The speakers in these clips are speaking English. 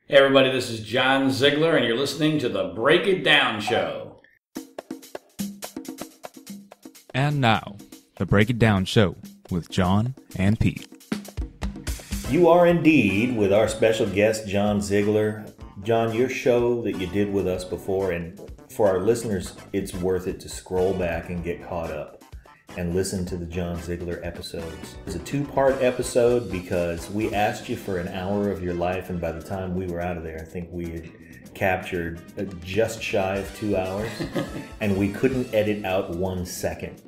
Hey everybody, this is Jon Ziegler, and you're listening to the Break It Down Show. And now, the Break It Down Show with Jon and Pete. You are indeed with our special guest, Jon Ziegler. Jon, your show that you did with us before, and for our listeners, it's worth it to scroll back and get caught up and listen to the Jon Ziegler episodes. It's a two-part episode because we asked you for an hour of your life, and by the time we were out of there, I think we had captured just shy of 2 hours, and we couldn't edit out 1 second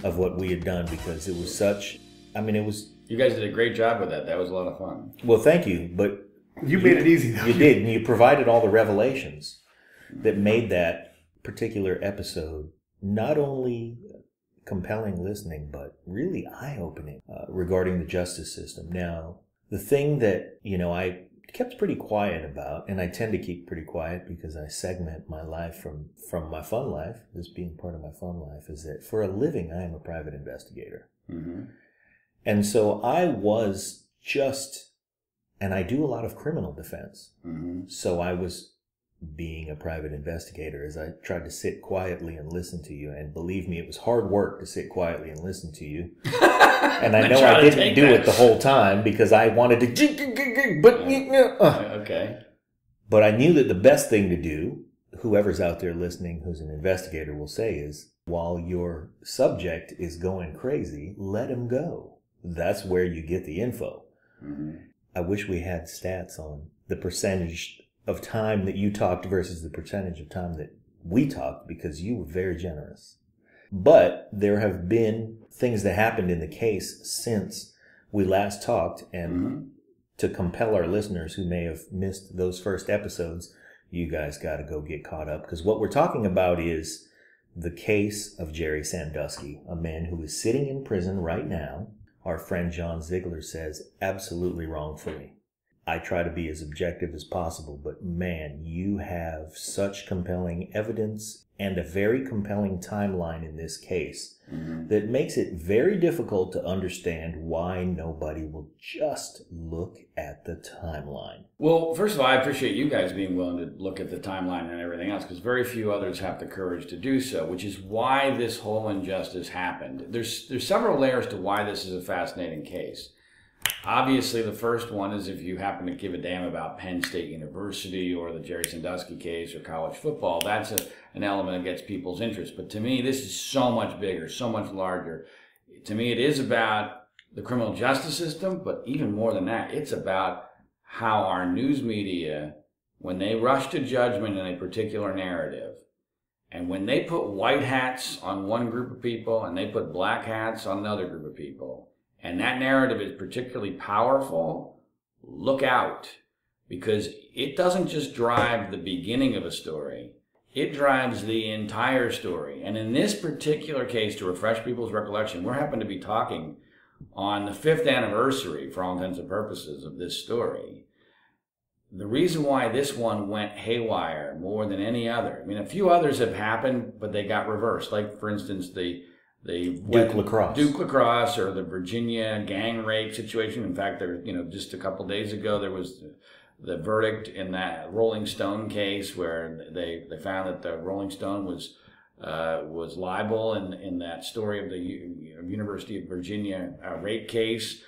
of what we had done because it was such, it was... You guys did a great job with that. That was a lot of fun. Well, thank you, but... You made it easy, though. You did, and you provided all the revelations that made that particular episode not only compelling listening, but really eye-opening regarding the justice system. Now, the thing that, I kept pretty quiet about, and I tend to keep pretty quiet because I segment my life from my fun life, this being part of my fun life, is that for a living, I am a private investigator. Mm-hmm. And so I was and I do a lot of criminal defense. Mm-hmm. So I was being a private investigator as I tried to sit quietly and listen to you. And believe me, it was hard work to sit quietly and listen to you. And I know I didn't do it the whole time because I wanted to, Okay. But I knew that the best thing to do, whoever's out there listening who's an investigator will say, is while your subject is going crazy, let him go. That's where you get the info. Mm-hmm. I wish we had stats on the percentage of time that you talked versus the percentage of time that we talked, because you were very generous. But there have been things that happened in the case since we last talked, and to compel our listeners who may have missed those first episodes, you guys got to go get caught up, because what we're talking about is the case of Jerry Sandusky, a man who is sitting in prison right now. Our friend Jon Ziegler says absolutely wrongfully. I try to be as objective as possible, but man, you have such compelling evidence and a very compelling timeline in this case that makes it very difficult to understand why nobody will just look at the timeline. Well, first of all, I appreciate you guys being willing to look at the timeline and everything else, because very few others have the courage to do so, which is why this whole injustice happened. There's several layers to why this is a fascinating case. Obviously, the first one is if you happen to give a damn about Penn State University or the Jerry Sandusky case or college football, that's an element that gets people's interest. But to me, this is so much bigger, so much larger. To me, it is about the criminal justice system, but even more than that, it's about how our news media, when they rush to judgment in a particular narrative, and when they put white hats on one group of people and they put black hats on another group of people, and that narrative is particularly powerful, look out. Because it doesn't just drive the beginning of a story, it drives the entire story. And in this particular case, to refresh people's recollection, we happen to be talking on the 5th anniversary, for all intents and purposes, of this story. The reason why this one went haywire more than any other, a few others have happened, but they got reversed. Like, for instance, the Duke Lacrosse or the Virginia gang rape situation. In fact, there, just a couple days ago, there was the verdict in that Rolling Stone case where they found that the Rolling Stone was liable in that story of the University of Virginia rape case.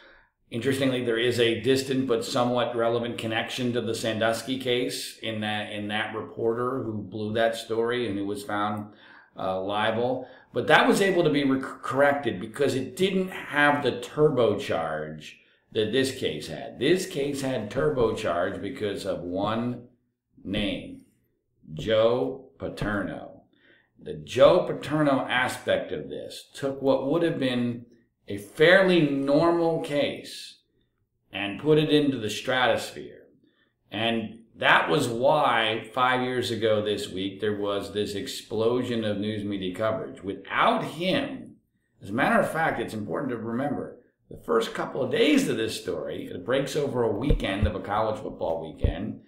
Interestingly, there is a distant but somewhat relevant connection to the Sandusky case in that reporter who blew that story and who was found liable. But that was able to be corrected because it didn't have the turbocharge that this case had. This case had turbocharge because of one name, Joe Paterno. The Joe Paterno aspect of this took what would have been a fairly normal case and put it into the stratosphere. And that was why 5 years ago this week there was this explosion of news media coverage. Without him, as a matter of fact, it's important to remember, the first couple of days of this story, it breaks over a weekend of a college football weekend,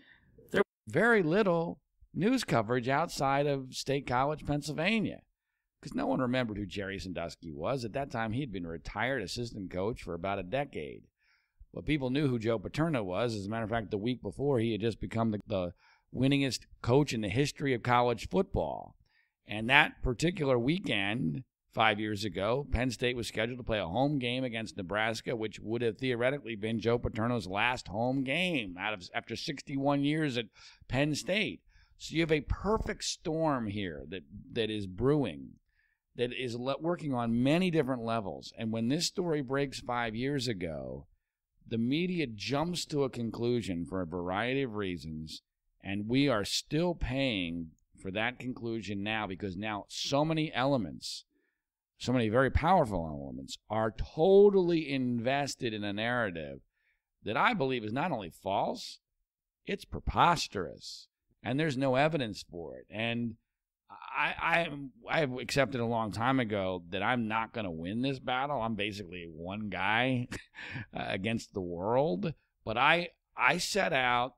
there was very little news coverage outside of State College, Pennsylvania, because no one remembered who Jerry Sandusky was. At that time, he'd been a retired assistant coach for about a decade. But people knew who Joe Paterno was. As a matter of fact, the week before, he had just become the winningest coach in the history of college football. And that particular weekend, 5 years ago, Penn State was scheduled to play a home game against Nebraska, which would have theoretically been Joe Paterno's last home game after 61 years at Penn State. So you have a perfect storm here that is brewing, that is working on many different levels. And when this story breaks 5 years ago, the media jumps to a conclusion for a variety of reasons, and we are still paying for that conclusion now because now so many elements, so many very powerful elements, are totally invested in a narrative that I believe is not only false, it's preposterous, and there's no evidence for it. And I have accepted a long time ago that I'm not going to win this battle. I'm basically one guy against the world. But I set out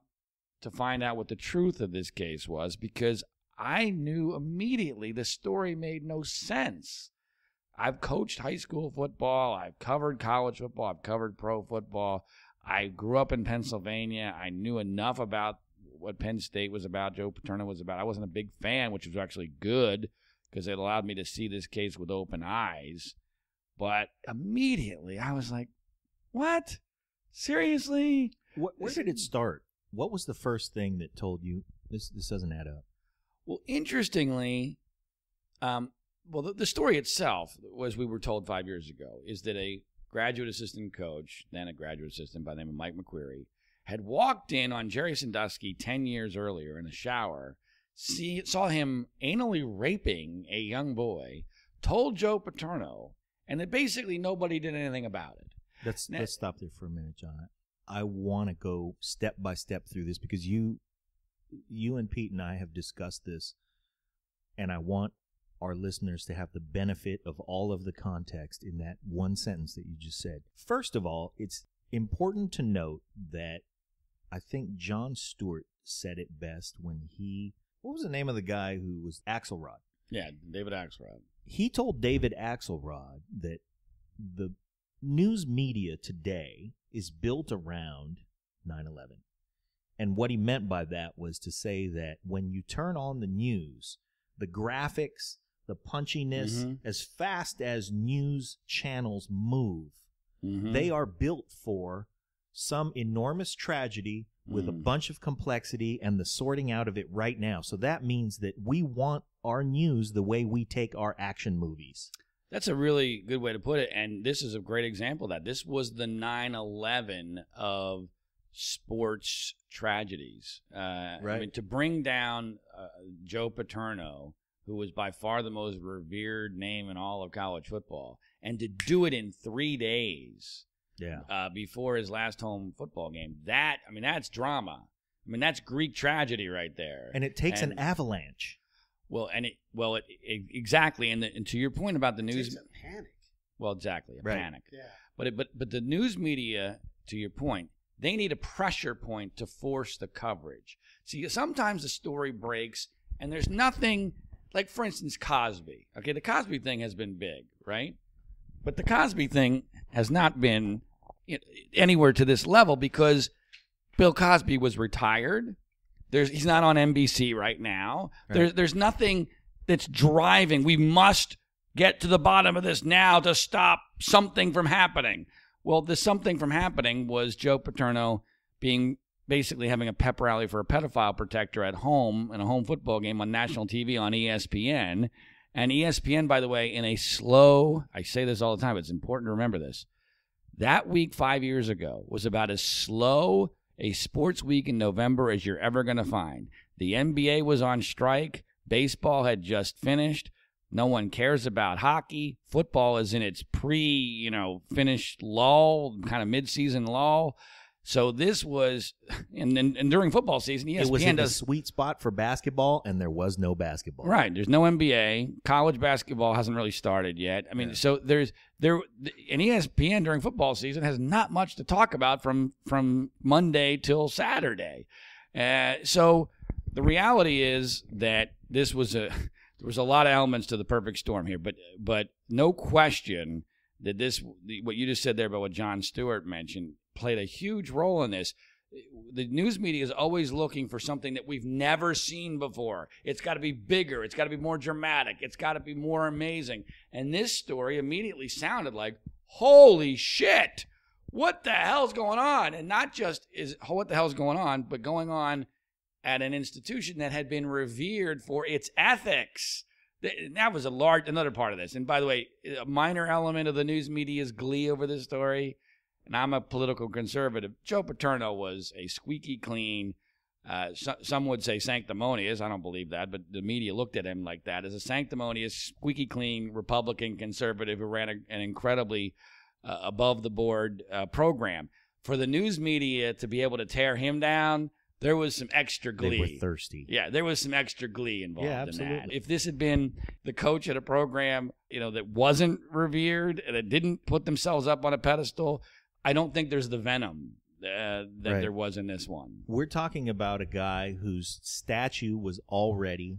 to find out what the truth of this case was because I knew immediately the story made no sense. I've coached high school football. I've covered college football. I've covered pro football. I grew up in Pennsylvania. I knew enough about what Penn State was about, Joe Paterno was about. I wasn't a big fan, which was actually good because it allowed me to see this case with open eyes. But immediately I was like, what? Seriously? Where did it start? What was the first thing that told you this doesn't add up? Well, interestingly, the story itself, as we were told 5 years ago, is that a graduate assistant coach, then a graduate assistant by the name of Mike McQueary, had walked in on Jerry Sandusky 10 years earlier in a shower, saw him anally raping a young boy, told Joe Paterno, and that basically nobody did anything about it. Let's stop there for a minute, John. I want to go step by step through this because you and Pete and I have discussed this, and I want our listeners to have the benefit of all of the context in that one sentence that you just said. First of all, it's important to note that I think Jon Stewart said it best when what was the name of the guy who was Axelrod? Yeah, David Axelrod. He told David Axelrod that the news media today is built around 9/11. And what he meant by that was to say that when you turn on the news, the graphics, the punchiness, as fast as news channels move, they are built for some enormous tragedy with a bunch of complexity and the sorting out of it right now. So that means that we want our news the way we take our action movies. That's a really good way to put it, and this is a great example of that. This was the 9/11 of sports tragedies. Right. I mean, to bring down Joe Paterno, who was by far the most revered name in all of college football, and to do it in 3 days before his last home football game, that's drama. I mean, that's Greek tragedy right there. And it takes an avalanche. Exactly. And to your point about the news, it's a panic. Well, exactly, a panic. Yeah. But the news media, to your point, they need a pressure point to force the coverage. See, sometimes the story breaks and there's nothing, like for instance, Cosby. Okay, the Cosby thing has been big, right? But the Cosby thing has not been anywhere to this level because Bill Cosby was retired. He's not on NBC right now. Right. There's nothing that's driving. We must get to the bottom of this now to stop something from happening. Well, the something from happening was Joe Paterno basically having a pep rally for a pedophile protector at home in a home football game on national TV on ESPN. And ESPN, by the way, I say this all the time, but it's important to remember this. That week 5 years ago was about as slow a sports week in November as you're ever going to find. The NBA was on strike. Baseball had just finished. No one cares about hockey. Football is in its finished lull, kind of mid-season lull. So this was, and during football season, ESPN it was in the sweet spot for basketball, and there was no basketball. Right. There's no NBA. College basketball hasn't really started yet. I mean, so and ESPN during football season has not much to talk about from Monday till Saturday. So the reality is that there was a lot of elements to the perfect storm here, but no question that what you just said there about what Jon Stewart mentioned played a huge role in this. The news media is always looking for something that we've never seen before. It's got to be bigger. It's got to be more dramatic. It's got to be more amazing. And this story immediately sounded like, holy shit, what the hell's going on? And not just is what the hell's going on, but going on at an institution that had been revered for its ethics. That was another part of this. And by the way, a minor element of the news media's glee over this story, and I'm a political conservative, Joe Paterno was a squeaky clean, some would say sanctimonious, I don't believe that, but the media looked at him like that, as a sanctimonious, squeaky clean Republican conservative who ran an incredibly above-the-board program. For the news media to be able to tear him down, there was some extra glee. They were thirsty. Yeah, there was some extra glee involved in that. Absolutely. If this had been the coach at a program, that wasn't revered and that didn't put themselves up on a pedestal, I don't think there's the venom that there was in this one. We're talking about a guy whose statue was already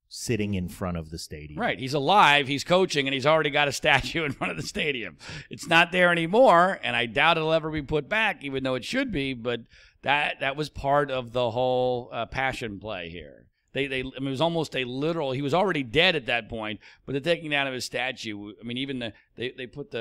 sitting in front of the stadium. Right. He's alive, he's coaching, and he's already got a statue in front of the stadium. It's not there anymore, and I doubt it'll ever be put back, even though it should be, but that was part of the whole passion play here. It was almost a literal, he was already dead at that point, but the taking down of his statue, I mean, even they put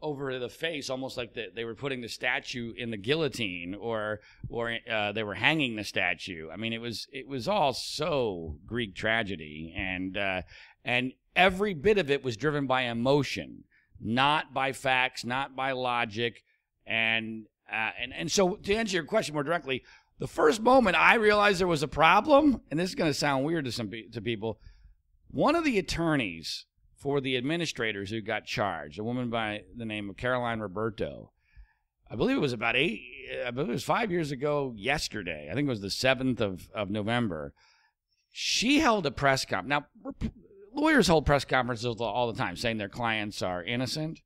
over the face almost like they were putting the statue in the guillotine or they were hanging the statue. I mean, it was all so Greek tragedy, and every bit of it was driven by emotion, not by facts, not by logic, and so to answer your question more directly, the first moment I realized there was a problem, and this is going to sound weird to people, one of the attorneys for the administrators who got charged, a woman by the name of Caroline Roberto, I believe it was 5 years ago yesterday. I think it was the 7th of November. She held a press conference. Now, lawyers hold press conferences all the time saying their clients are innocent,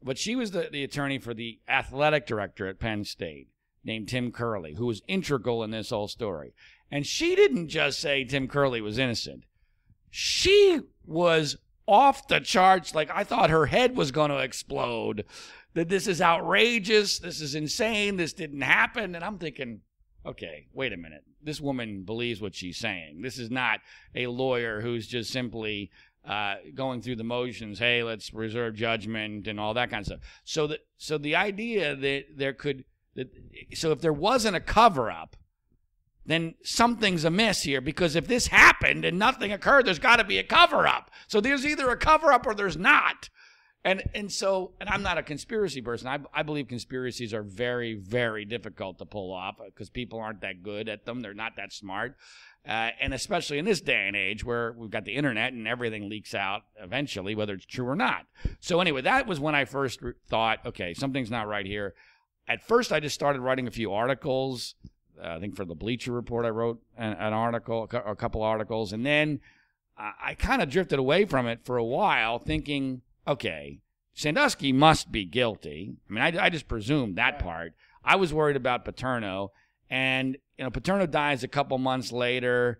but she was the attorney for the athletic director at Penn State named Tim Curley, who was integral in this whole story. And she didn't just say Tim Curley was innocent. She was off the charts, like I thought her head was going to explode, that this is outrageous, this is insane, this didn't happen. And I'm thinking, okay, wait a minute. This woman believes what she's saying. This is not a lawyer who's just simply going through the motions, hey, let's reserve judgment and all that kind of stuff. So the idea that so if there wasn't a cover-up, then something's amiss here, because if this happened and nothing occurred, there's got to be a cover-up. So there's either a cover-up or there's not. And I'm not a conspiracy person. I believe conspiracies are very, very difficult to pull off because people aren't that good at them. They're not that smart. And especially in this day and age where we've got the internet and everything leaks out eventually, whether it's true or not. So anyway, that was when I first thought, okay, something's not right here. At first, I just started writing a few articles. I think for the Bleacher Report, I wrote an article, a couple articles. And then I kind of drifted away from it for a while thinking, okay, Sandusky must be guilty. I mean, I just presumed that part. I was worried about Paterno. And, Paterno dies a couple months later.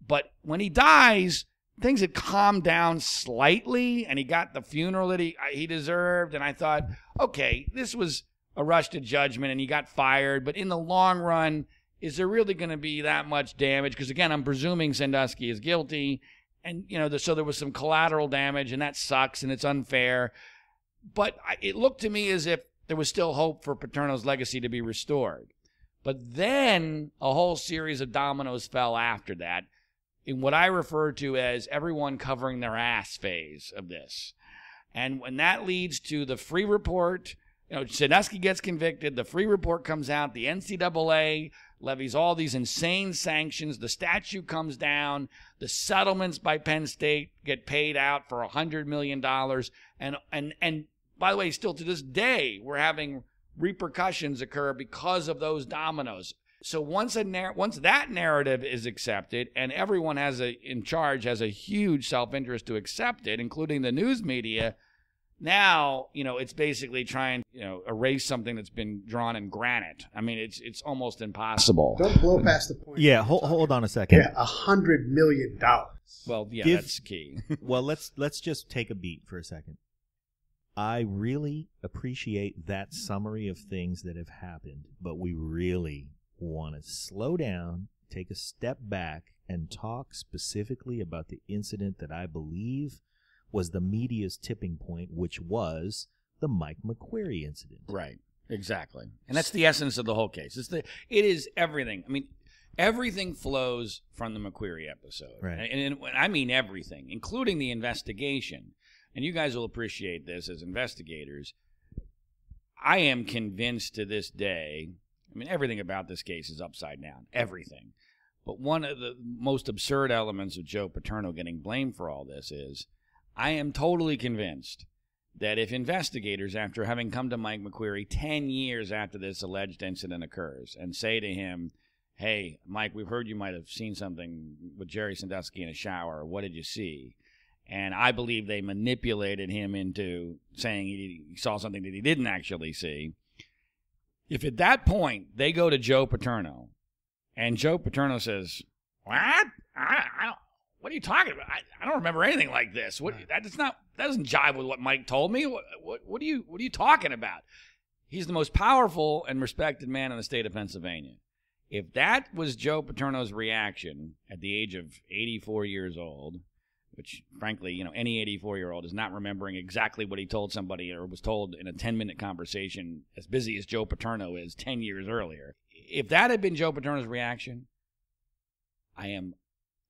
But when he dies, things had calmed down slightly. And he got the funeral that he deserved. And I thought, okay, this was a rush to judgment and he got fired. But in the long run, is there really going to be that much damage? Because, again, I'm presuming Sandusky is guilty. And, so there was some collateral damage, and that sucks, and it's unfair. But it looked to me as if there was still hope for Paterno's legacy to be restored. But then a whole series of dominoes fell after that in what I refer to as everyone covering their ass phase of this. And when that leads to the free report, Sandusky gets convicted, the free report comes out, the NCAA levies all these insane sanctions, the statute comes down, the settlements by Penn State get paid out for $100 million. And by the way, still to this day, we're having repercussions occur because of those dominoes. So once that narrative is accepted, and everyone in charge has a huge self-interest to accept it, including the news media, now, it's basically trying to, erase something that's been drawn in granite. I mean, it's almost impossible. Don't blow past the point. Yeah, hold on a second. Yeah, $100 million. Well, yeah, that's key. Well, let's just take a beat for a second. I really appreciate that summary of things that have happened, but we really want to slow down, take a step back, and talk specifically about the incident that I believe was the media's tipping point, which was the Mike McQueary incident. Right. Exactly. And that's the essence of the whole case. It is everything. I mean, everything flows from the McQueary episode. Right. And I mean everything, including the investigation. And you guys will appreciate this as investigators. I am convinced to this day, I mean, everything about this case is upside down. Everything. But one of the most absurd elements of Joe Paterno getting blamed for all this is I am totally convinced that if investigators, after having come to Mike McQueary 10 years after this alleged incident occurs and say to him, hey, Mike, we've heard you might have seen something with Jerry Sandusky in a shower. What did you see? And I believe they manipulated him into saying he saw something that he didn't actually see. If at that point they go to Joe Paterno and Joe Paterno says, what? What are you talking about? I don't remember anything like this. That doesn't jive with what Mike told me. What are you talking about? He's the most powerful and respected man in the state of Pennsylvania. If that was Joe Paterno's reaction at the age of 84 years old, which, frankly, any 84-year-old is not remembering exactly what he told somebody or was told in a 10-minute conversation, as busy as Joe Paterno is 10 years earlier. If that had been Joe Paterno's reaction, I am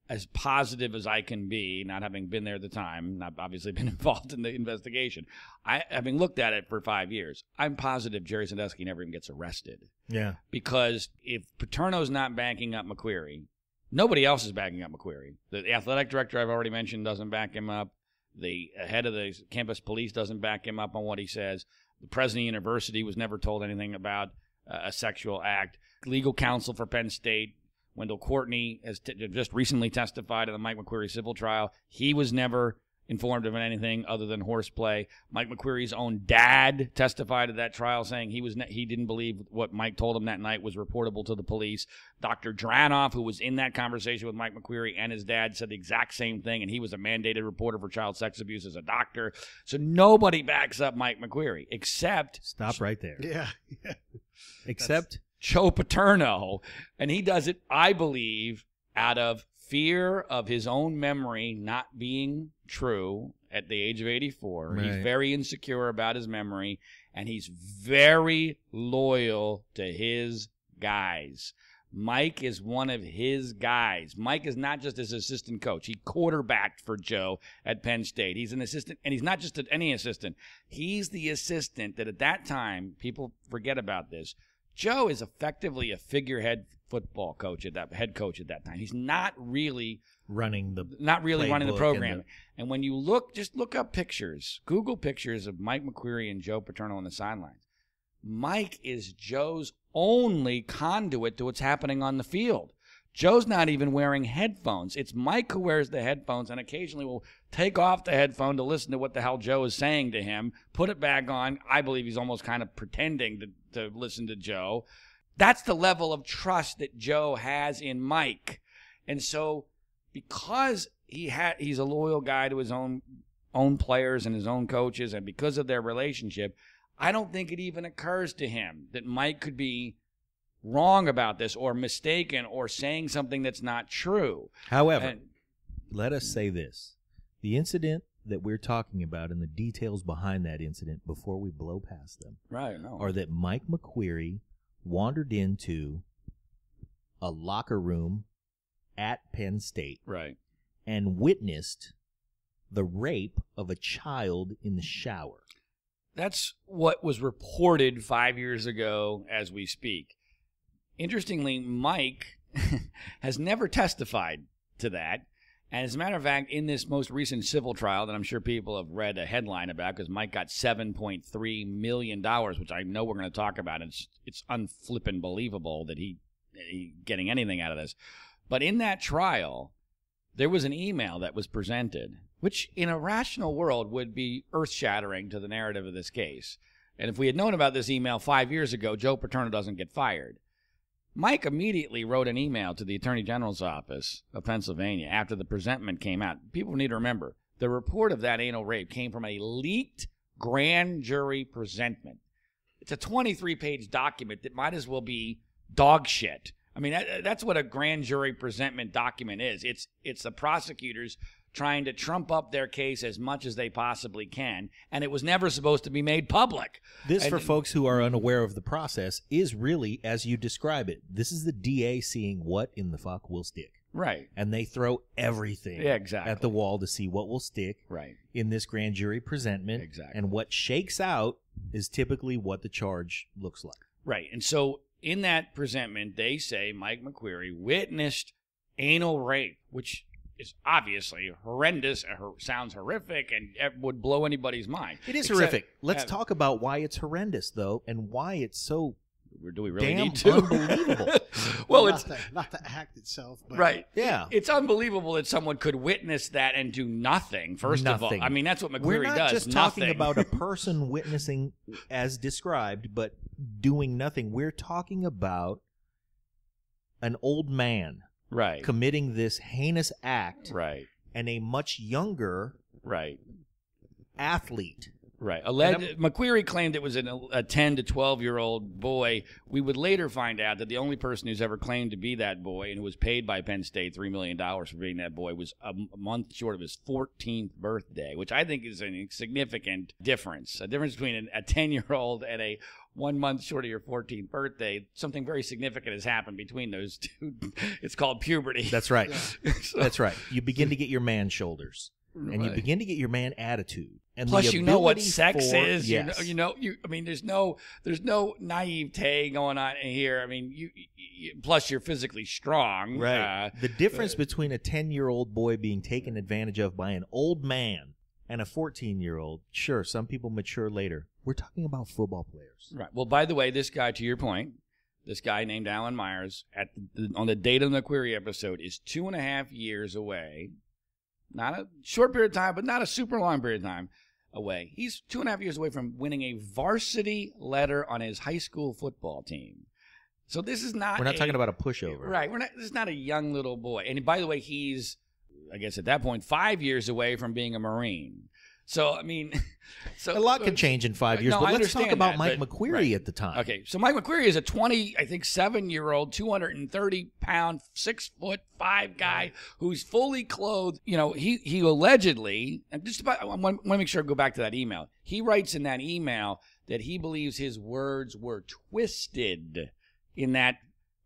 as positive as I can be, not having been there at the time, not obviously been involved in the investigation. Having looked at it for 5 years, I'm positive Jerry Sandusky never even gets arrested. Yeah. Because if Paterno's not backing up McQueary, nobody else is backing up McQueary. The athletic director I've already mentioned doesn't back him up. The head of the campus police doesn't back him up on what he says. The president of the university was never told anything about a sexual act. Legal counsel for Penn State, Wendell Courtney, has just recently testified in the Mike McQueary civil trial. He was never informed of anything other than horseplay. Mike McQueary's own dad testified at that trial saying he didn't believe what Mike told him that night was reportable to the police. Dr. Dranoff, who was in that conversation with Mike McQueary and his dad, said the exact same thing, and he was a mandated reporter for child sex abuse as a doctor. So nobody backs up Mike McQueary except... Stop right there. Yeah. Except... Joe Paterno, and he does it, I believe, out of fear of his own memory not being true at the age of 84. Right. He's very insecure about his memory, and he's very loyal to his guys. Mike is one of his guys. Mike is not just his assistant coach. He quarterbacked for Joe at Penn State. He's an assistant, and he's not just any assistant. He's the assistant that at that time, people forget about this, Joe is effectively a figurehead football coach head coach at that time. He's not really running the program. And when you just look up pictures, Google pictures of Mike McQueary and Joe Paterno on the sidelines. Mike is Joe's only conduit to what's happening on the field. Joe's not even wearing headphones. It's Mike who wears the headphones and occasionally will take off the headphone to listen to what the hell Joe is saying to him, put it back on. I believe he's almost kind of pretending to listen to Joe. That's the level of trust that Joe has in Mike. And so because he's a loyal guy to his own players and his own coaches, and because of their relationship, I don't think it even occurs to him that Mike could be wrong about this or mistaken or saying something that's not true. However, let us say this. The incident that we're talking about and the details behind that incident before we blow past them are that Mike McQueary wandered into a locker room at Penn State and witnessed the rape of a child in the shower. That's what was reported 5 years ago as we speak. Interestingly, Mike has never testified to that. And as a matter of fact, in this most recent civil trial that I'm sure people have read a headline about, because Mike got $7.3 million, which I know we're going to talk about. It's unflippin' believable that he getting anything out of this. But in that trial, there was an email that was presented, which in a rational world would be earth-shattering to the narrative of this case. And if we had known about this email 5 years ago, Joe Paterno doesn't get fired. Mike immediately wrote an email to the Attorney General's office of Pennsylvania after the presentment came out. People need to remember, the report of that anal rape came from a leaked grand jury presentment. It's a 23-page document that might as well be dog shit. I mean, that's what a grand jury presentment document is. It's the prosecutors trying to trump up their case as much as they possibly can, and it was never supposed to be made public. For folks who are unaware of the process, is really, as you describe it, this is the DA seeing what in the fuck will stick. Right. And they throw everything at the wall to see what will stick in this grand jury presentment. Exactly. And what shakes out is typically what the charge looks like. Right. And so in that presentment, they say Mike McQueary witnessed anal rape, which is obviously horrendous, sounds horrific, and would blow anybody's mind. It is horrific. Let's talk about why it's horrendous, though, and why it's so do we really damn need to? Unbelievable. Well, not the act itself, but right. Yeah, it's unbelievable that someone could witness that and do nothing. First of all, I mean that's what McQueary does. We're not just nothing. talking about a person witnessing as described, but doing nothing. We're talking about an old man, right, committing this heinous act, right, and a much younger, right, athlete. Right. McQueary claimed it was a 10 to 12-year-old boy. We would later find out that the only person who's ever claimed to be that boy and who was paid by Penn State $3 million for being that boy was a month short of his 14th birthday, which I think is a significant difference. A difference between a 10-year-old and a 1 month short of your 14th birthday. Something very significant has happened between those two. It's called puberty. That's right. That's right. You begin to get your man shoulders. And you begin to get your man attitude. And plus, you know what sex is. Yes. I mean, there's no naivete going on here. I mean, you plus you're physically strong. Right. The difference between a 10-year-old boy being taken advantage of by an old man and a 14-year-old, sure, some people mature later. We're talking about football players. Right. Well, by the way, this guy, to your point, this guy named Alan Myers, on the date of the McQueary episode, is 2.5 years away. Not a short period of time, but not a super long period of time away. He's 2.5 years away from winning a varsity letter on his high school football team. So this is not. We're not talking about a pushover, right? This is not a young little boy. And by the way, he's, I guess at that point, 5 years away from being a Marine. So I mean, a lot can change in 5 years. No, but let's talk about Mike McQueary at the time. Okay, so Mike McQueary is a 7-year-old, 230-pound, 6'5" guy who's fully clothed. You know, he allegedly, and I want to make sure I go back to that email. He writes in that email that he believes his words were twisted in that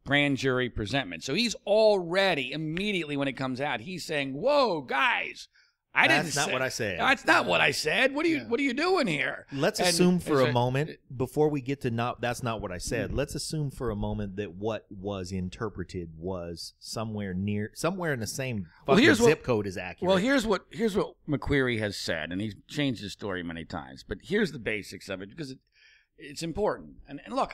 grand jury presentment. So he's already immediately when it comes out, he's saying, "Whoa, guys." That's not what I said. That's not what I said. What are you doing here? Let's assume for a moment, before we get to that's not what I said. Let's assume for a moment that what was interpreted was somewhere in the same zip code is accurate. Well, here's what McQueary has said, and he's changed his story many times. But here's the basics of it because it's important. And look,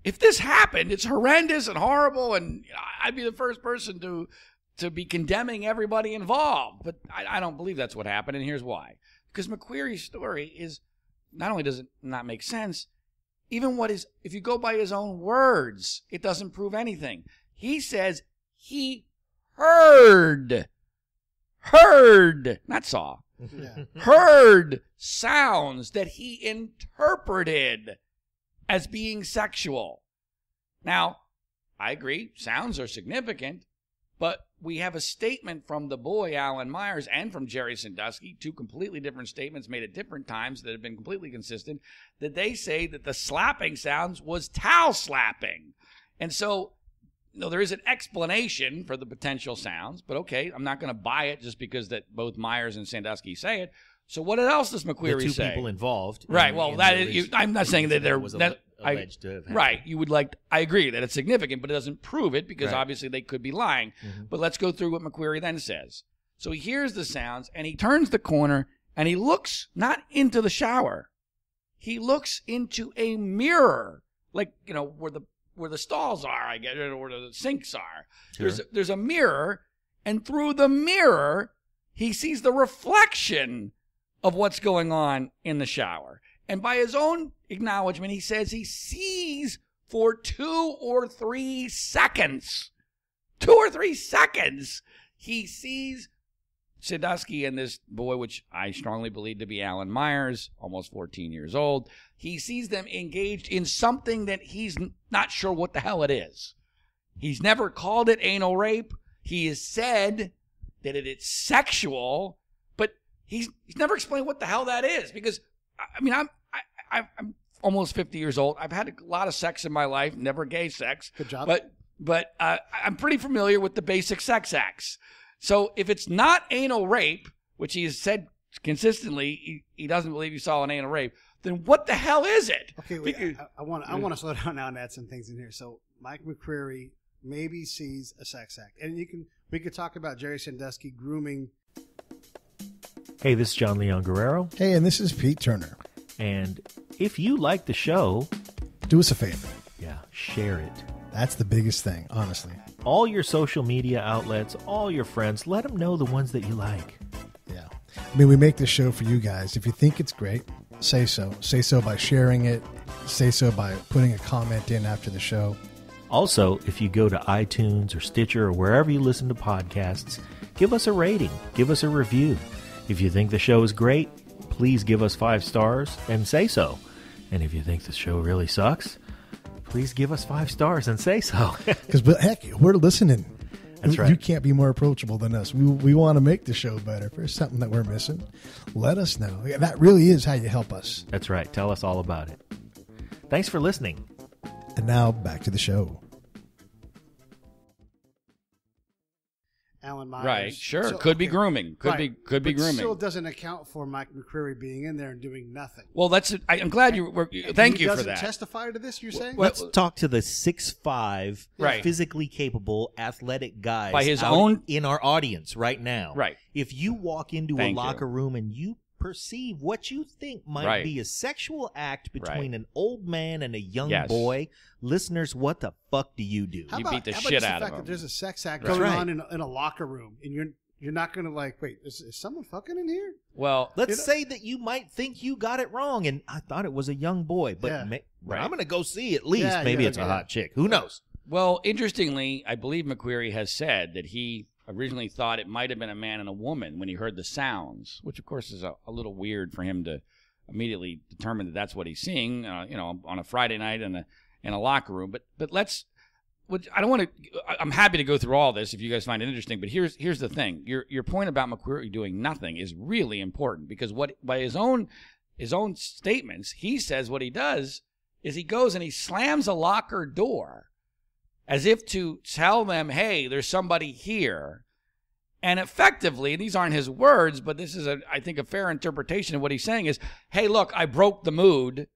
if this happened, it's horrendous and horrible, and I'd be the first person to be condemning everybody involved. But I don't believe that's what happened, and here's why. Because McQueary's story is, not only does it not make sense, even if you go by his own words, it doesn't prove anything. He says he heard, not saw, heard sounds that he interpreted as being sexual. Now, I agree, sounds are significant, but we have a statement from the boy, Alan Myers, and from Jerry Sandusky, two completely different statements made at different times that have been completely consistent, that they say that the slapping sounds was towel slapping. And so, there is an explanation for the potential sounds, but okay, I'm not going to buy it just because that both Myers and Sandusky say it. So what else does McQueary say? The two people involved. Right, I'm not saying that they're... alleged to have happened. Right. I agree that it's significant, but it doesn't prove it because obviously they could be lying. Mm-hmm. But let's go through what McQueary then says. So he hears the sounds and he turns the corner and he looks not into the shower. He looks into a mirror, like, where the stalls are, I guess, or the sinks are. Sure. There's a mirror, and through the mirror, he sees the reflection of what's going on in the shower. And by his own acknowledgement, he says he sees for 2 or 3 seconds. 2 or 3 seconds. He sees Sandusky and this boy, which I strongly believe to be Alan Myers, almost 14 years old, he sees them engaged in something that he's not sure what the hell it is. He's never called it anal rape. He has said that it is sexual, but he's never explained what the hell that is. Because I mean, I'm almost 50 years old. I've had a lot of sex in my life, never gay sex. Good job. But I'm pretty familiar with the basic sex acts. So if it's not anal rape, which he has said consistently, he doesn't believe he saw an anal rape, then what the hell is it? Okay, wait, I want to slow down now and add some things in here. So Mike McQueary maybe sees a sex act, and we could talk about Jerry Sandusky grooming. Hey, this is John Leon Guerrero. Hey, and this is Pete Turner. And if you like the show, do us a favor. Yeah, share it. That's the biggest thing, honestly. All your social media outlets, all your friends, let them know the ones that you like. Yeah. I mean, we make this show for you guys. If you think it's great, say so. Say so by sharing it. Say so by putting a comment in after the show. Also, if you go to iTunes or Stitcher or wherever you listen to podcasts, give us a rating. Give us a review. If you think the show is great, please give us 5 stars and say so. And if you think the show really sucks, please give us 5 stars and say so. Because, heck, we're listening. That's right. You can't be more approachable than us. We want to make the show better. If there's something that we're missing, let us know. That really is how you help us. That's right. Tell us all about it. Thanks for listening. And now, back to the show. Alan Myers. Right, sure. So, could be grooming. Could be but grooming. Still doesn't account for Mike McQueary being in there and doing nothing. Well, I'm glad you were. Thank you for Doesn't that. testify to this, you're saying? Let's talk to the 6'5", Right. physically capable, athletic guys By his out own- in our audience right now. Right. If you walk into Thank a you. locker room and you perceive what you think might Right. be a sexual act between Right. an old man and a young Yes. boy, listeners, what the fuck do you do? How You about, beat the how shit about just out the of fact him. that there's a sex act That's going right. on in a locker room, and you're not going to wait, is someone fucking in here? Well, Let's say that you might think you got it wrong, and I thought it was a young boy, but, Yeah. but Right. I'm going to go see at least. Yeah, Maybe yeah, it's a yeah. hot chick. Who knows? Well, interestingly, I believe McQueary has said that he originally thought it might have been a man and a woman when he heard the sounds, which of course is a little weird for him to immediately determine that that's what he's seeing, on a Friday night in a locker room. But let's. I don't want to. I'm happy to go through all this if you guys find it interesting. But here's the thing: your point about McQueary doing nothing is really important, because by his own statements, he says what he does is he goes and he slams a locker door as if to tell them, hey, there's somebody here. And effectively, and these aren't his words, but this is, I think, a fair interpretation of what he's saying is, hey, look, I broke the mood.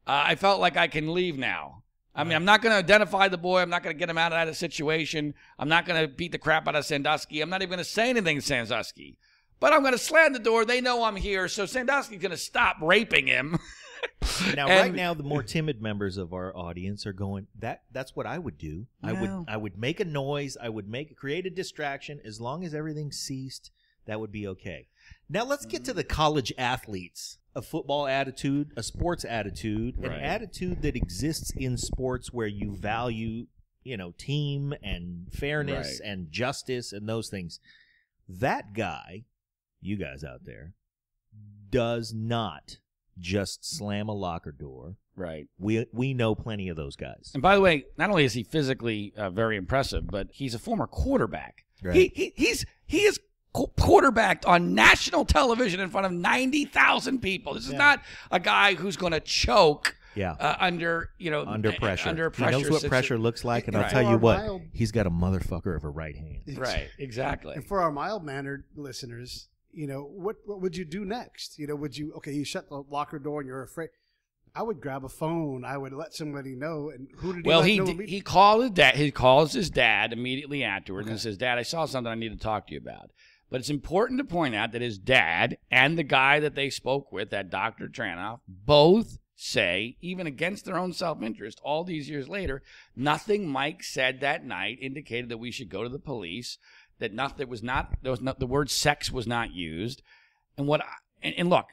I felt like I can leave now. I mean, I'm not going to identify the boy. I'm not going to get him out of that situation. I'm not going to beat the crap out of Sandusky. I'm not even going to say anything to Sandusky. But I'm going to slam the door. They know I'm here, so Sandusky's going to stop raping him. Now, right now, the more timid members of our audience are going, that's what I would do. No. I would make a noise. I would create a distraction. As long as everything ceased, that would be okay. Now, let's get to the college athletes. A football attitude, a sports attitude, an Right. attitude that exists in sports where you value, team and fairness Right. and justice and those things. That guy, you guys out there, does not just slam a locker door. Right. We know plenty of those guys. And by the way, not only is he physically very impressive, but he's a former quarterback. Right. He is quarterbacked on national television in front of 90,000 people. This is not a guy who's going to choke under pressure. Under pressure. He knows what pressure looks like, and I'll Right. tell you Or what, mild- he's got a motherfucker of a right hand. Right. Exactly. And for our mild-mannered listeners, what would you do next? You shut the locker door and you're afraid. I would grab a phone. I would let somebody know. And who did he Well, let he know d- immediately? he called his dad. He calls his dad immediately afterwards and says, "Dad, I saw something I need to talk to you about." But it's important to point out that his dad and the guy that they spoke with, that Dr. Tranoff, both say, even against their own self-interest, all these years later, nothing Mike said that night indicated that we should go to the police. That the word sex was not used. And look,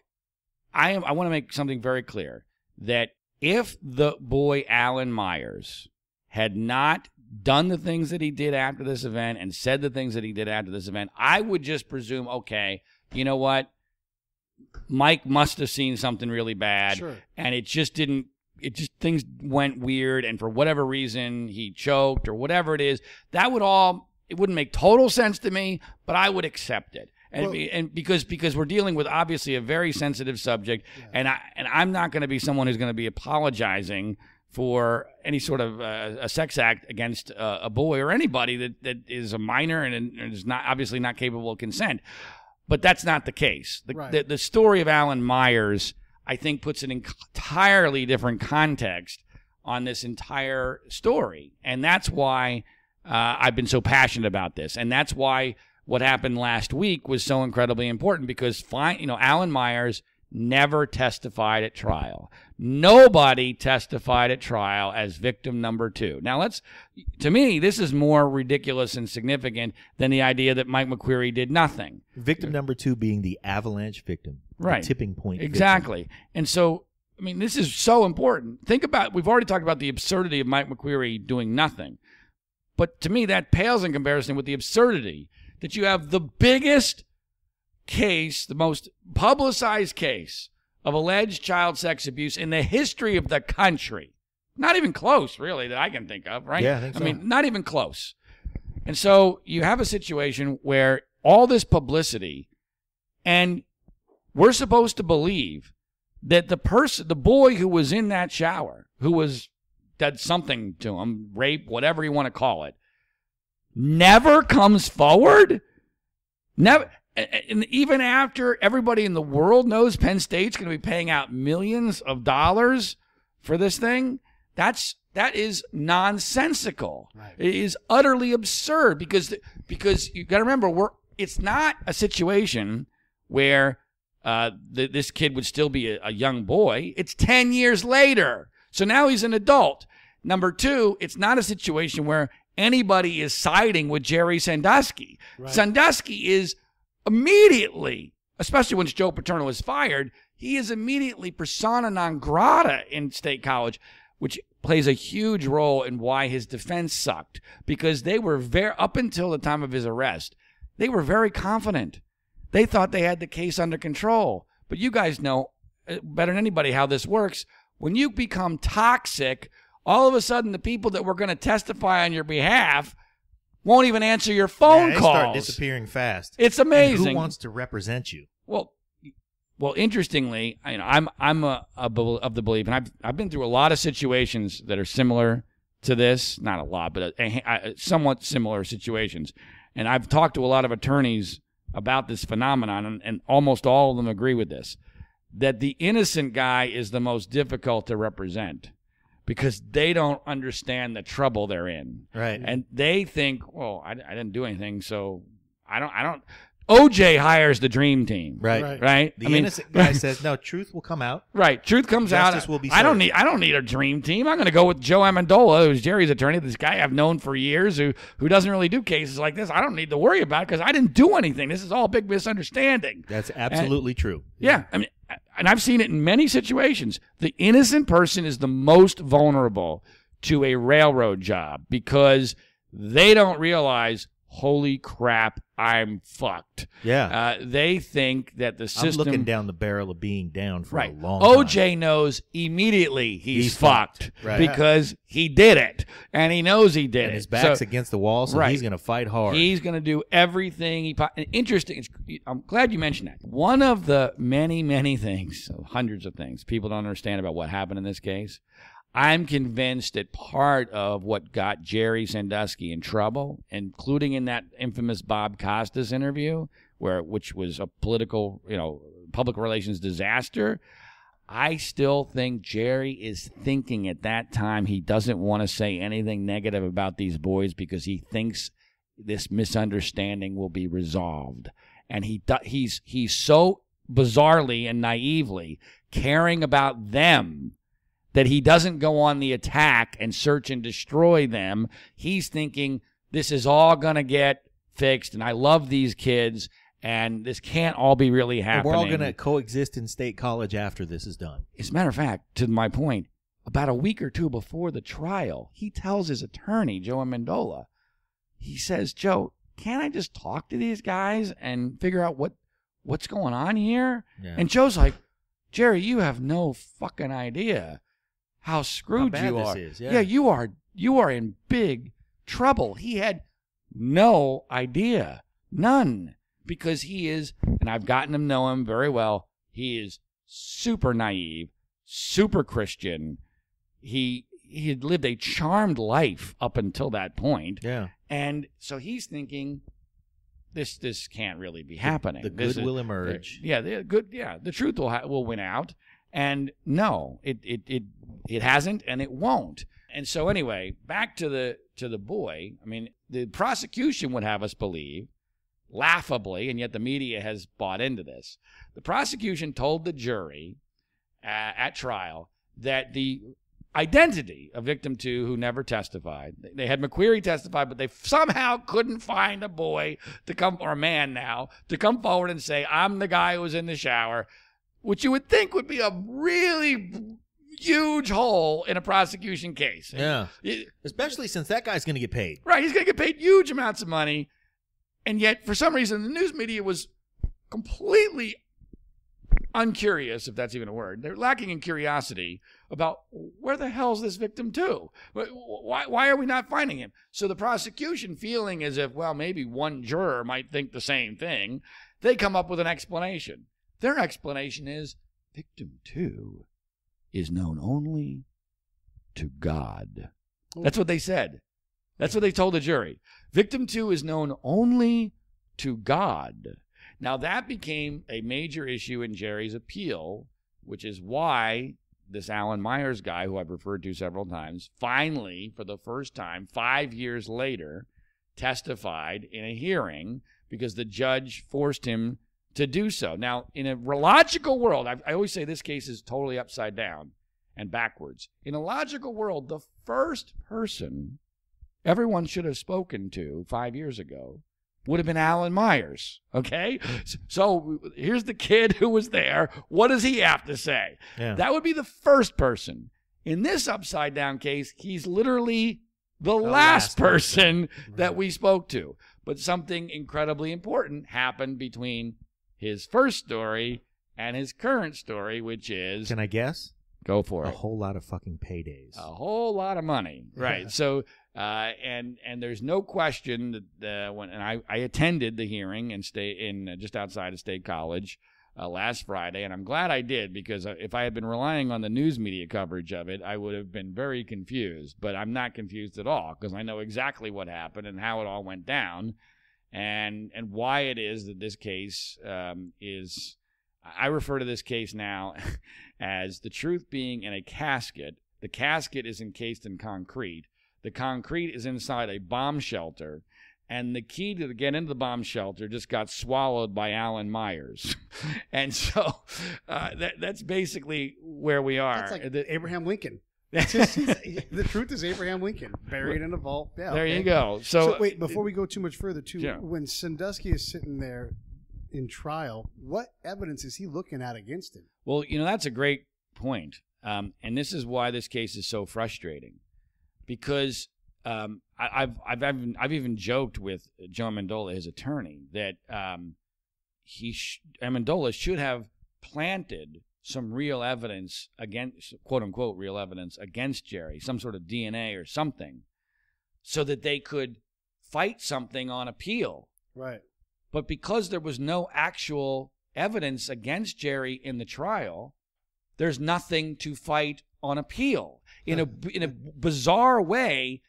I want to make something very clear, that if the boy Alan Myers had not done the things that he did after this event and said the things that he did after this event, I would just presume, okay, you know what? Mike must have seen something really bad, and it just things went weird, and for whatever reason he choked or whatever it is. It wouldn't make total sense to me, but I would accept it. And because we're dealing with obviously a very sensitive subject, and I'm not going to be someone who's going to be apologizing for any sort of a sex act against a boy or anybody that is a minor and is not obviously not capable of consent. But that's not the case. The story of Alan Myers, I think, puts an entirely different context on this entire story. And that's why I've been so passionate about this. And that's why what happened last week was so incredibly important, because Alan Myers never testified at trial. Nobody testified at trial as victim number 2. Now, to me, this is more ridiculous and significant than the idea that Mike McQueary did nothing. Victim number 2 being the avalanche victim, right? The tipping point. Exactly. Victim. And so, I mean, this is so important. We've already talked about the absurdity of Mike McQueary doing nothing. But to me, that pales in comparison with the absurdity that you have the biggest case, the most publicized case of alleged child sex abuse in the history of the country. Not even close, really, that I can think of, right? Yeah, I think so. I mean, not even close. And so you have a situation where all this publicity, and we're supposed to believe that the boy who was in that shower, who did something to him, rape, whatever you want to call it, never comes forward? Never. And even after everybody in the world knows Penn State's going to be paying out millions of dollars for this thing, that is nonsensical. Right. It is utterly absurd because you got to remember, it's not a situation where this kid would still be a young boy. It's 10 years later, so now he's an adult. Number 2, it's not a situation where anybody is siding with Jerry Sandusky. Right. Sandusky is immediately, especially once Joe Paterno is fired, he is immediately persona non grata in State College, which plays a huge role in why his defense sucked, because they were up until the time of his arrest, they were very confident. They thought they had the case under control. But you guys know better than anybody how this works. When you become toxic, all of a sudden the people that were going to testify on your behalf won't even answer your phone calls. Start disappearing fast. It's amazing. And who wants to represent you? Well, interestingly, I'm of the belief, and I've been through a lot of situations that are similar to this. Not a lot, but somewhat similar situations. And I've talked to a lot of attorneys about this phenomenon, and almost all of them agree with this, that the innocent guy is the most difficult to represent, because they don't understand the trouble they're in. Right. And they think, well, I didn't do anything, so I don't. OJ hires the dream team. Right. The innocent guy says, no, truth will come out. Right. Truth comes Justice out. Will be I don't need a dream team. I'm going to go with Joe Amendola, who's Jerry's attorney, this guy I've known for years who doesn't really do cases like this. I don't need to worry about it because I didn't do anything. This is all a big misunderstanding. That's absolutely true. Yeah. I mean, and I've seen it in many situations. The innocent person is the most vulnerable to a railroad job because they don't realize, holy crap, I'm fucked. Yeah. They think that the system... I'm looking down the barrel of being down for a long OJ time. knows immediately he's fucked. Right. Because he did it. And he knows he did and it. His back's against the wall, so he's going to fight hard. He's going to do everything. Interesting. I'm glad you mentioned that. One of the many, many things, hundreds of things, people don't understand about what happened in this case, I'm convinced that part of what got Jerry Sandusky in trouble, including in that infamous Bob Costas interview, which was a political, public relations disaster, I still think Jerry is thinking at that time he doesn't want to say anything negative about these boys because he thinks this misunderstanding will be resolved. And he's so bizarrely and naively caring about them that he doesn't go on the attack and search and destroy them. He's thinking this is all going to get fixed, and I love these kids, and this can't all be really happening. And we're all going to coexist in State College after this is done. As a matter of fact, to my point, about a week or two before the trial, he tells his attorney, Joe Amendola, he says, Joe, can't I just talk to these guys and figure out what's going on here? Yeah. And Joe's like, Jerry, you have no fucking idea how screwed you are. This is, yeah, you are in big trouble. He had no idea, none, because he is, and I've gotten to know him very well, he is super naive, super Christian. He had lived a charmed life up until that point. Yeah. And so he's thinking, this can't really be happening. The good will emerge. The truth will win out. And no, it hasn't, and it won't. And so anyway, back to the boy. I mean, the prosecution would have us believe, laughably, and yet the media has bought into this. The prosecution told the jury at trial that the identity of victim 2, who never testified, they had McQueary testify, but they somehow couldn't find a boy to come, or a man now, to come forward and say, I'm the guy who was in the shower, which you would think would be a really huge hole in a prosecution case. Yeah. Especially since that guy's going to get paid. Right. He's going to get paid huge amounts of money. And yet, for some reason, the news media was completely uncurious, if that's even a word. They're lacking in curiosity about where the hell's this victim to? Why are we not finding him? So the prosecution, feeling as if, well, maybe one juror might think the same thing, they come up with an explanation. Their explanation is victim 2 is known only to God. That's what they said. That's what they told the jury. Victim 2 is known only to God. Now, that became a major issue in Jerry's appeal, which is why this Alan Myers guy, who I've referred to several times, finally, for the first time, 5 years later, testified in a hearing because the judge forced him to do so. Now, in a logical world, I always say this case is totally upside down and backwards. In a logical world, the first person everyone should have spoken to 5 years ago would have been Alan Myers, okay? So here's the kid who was there. What does he have to say? Yeah. That would be the first person. In this upside-down case, he's literally the last person that we spoke to. But something incredibly important happened between his first story and his current story, which is... Can I guess? Go for it. A whole lot of fucking paydays. A whole lot of money, right? Yeah. So, and there's no question that when I attended the hearing and stay in just outside of State College last Friday, and I'm glad I did, because if I had been relying on the news media coverage of it, I would have been very confused. But I'm not confused at all, because I know exactly what happened and how it all went down, and why it is that this case is. I refer to this case now as the truth being in a casket. The casket is encased in concrete. The concrete is inside a bomb shelter. And the key to get into the bomb shelter just got swallowed by Alan Myers. And so that's basically where we are. That's like Abraham Lincoln. The truth is Abraham Lincoln, buried in a vault. Yeah, there you go. So wait, before we go too much further, when Sandusky is sitting there in trial, what evidence is he looking at against him? Well, that's a great point. And this is why this case is so frustrating. Because I've even joked with Joe Amendola, his attorney, that Amendola should have planted some real evidence against, quote unquote, real evidence against Jerry, some sort of DNA or something, so that they could fight something on appeal. Right. But because there was no actual evidence against Jerry in the trial, there's nothing to fight on appeal. In a bizarre way,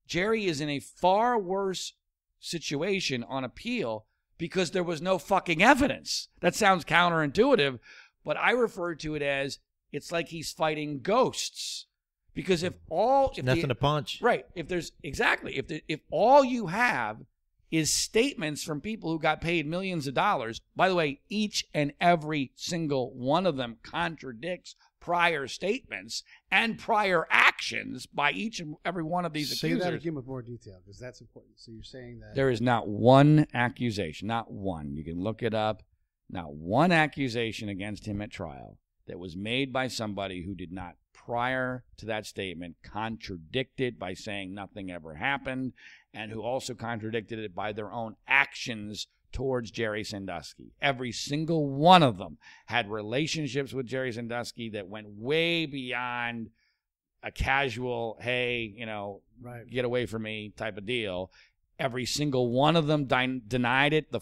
Jerry is in a far worse situation on appeal because there was no fucking evidence. That sounds counterintuitive, but I refer to it as it's like he's fighting ghosts. Because if nothing to punch. Right. If all you have is statements from people who got paid millions of dollars. By the way, each and every single one of them contradicts prior statements and prior actions by each and every one of these accusers. Say that again with more detail, because that's important. So you're saying that there is not one accusation, not one. You can look it up. Not one accusation against him at trial that was made by somebody who did not, prior to that statement, contradict it by saying nothing ever happened, and who also contradicted it by their own actions towards Jerry Sandusky. Every single one of them had relationships with Jerry Sandusky that went way beyond a casual, hey, Right. get away from me type of deal. Every single one of them denied it